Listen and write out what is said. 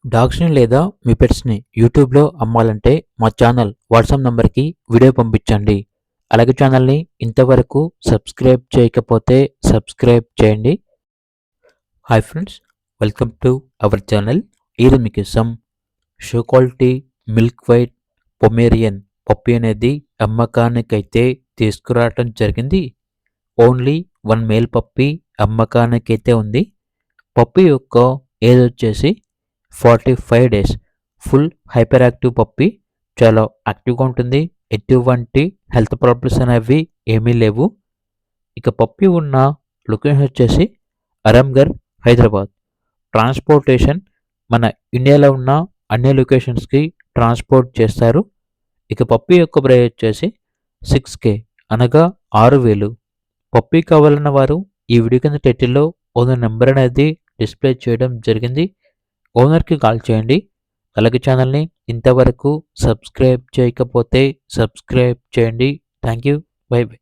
డాగ్స్‌ని లేదా మీ పెట్స్‌ని యూట్యూబ్‌లో అమ్మాలంటే మా ఛానల్ వాట్సాప్ నంబర్‌కి వీడియో పంపించండి. అలాగే ఛానల్‌ని ఇంతవరకు సబ్స్క్రైబ్ చేయకపోతే సబ్స్క్రైబ్ చేయండి. Hi friends, welcome to our channel. ఈరోజు మీకోసం show quality milk white Pomeranian puppy అనేది అమ్మకానికైతే తీసుకురావటం జరిగింది. ఓన్లీ 1 మేల్ పప్పీ అమ్మకానికైతే ఉంది. పప్పీ యొక్క ఏజ్ వచ్చేసి 45 days. Full hyper active puppy. చాలా యాక్టివ్‌గా ఉంటుంది. ఎటువంటి హెల్త్ ప్రాబ్లమ్స్ అనేవి ఏమీ లేవు. ఇక పప్పీ ఉన్న లొకేషన్ వచ్చేసి అరంగర్, హైదరాబాద్. ట్రాన్స్‌పోర్టేషన్ మన ఇండియాలో ఉన్న అన్ని లొకేషన్స్‌కి ట్రాన్స్‌పోర్ట్ చేస్తారు. ఇక పప్పీ యొక్క ప్రైస్ వచ్చేసి 6,000 అనగా 6,000. పప్పీ కావాలన్న వారు ఈ వీడియో కింద టైటిల్‌లో ఓనర్ నెంబర్ అనేది డిస్ప్లే చేయడం జరిగింది. ఓనర్‌కి కాల్ చేయండి. అలాగే ఛానల్‌ని ఇంతవరకు సబ్స్క్రైబ్ చేయకపోతే సబ్స్క్రైబ్ చేయండి. Thank you. By by.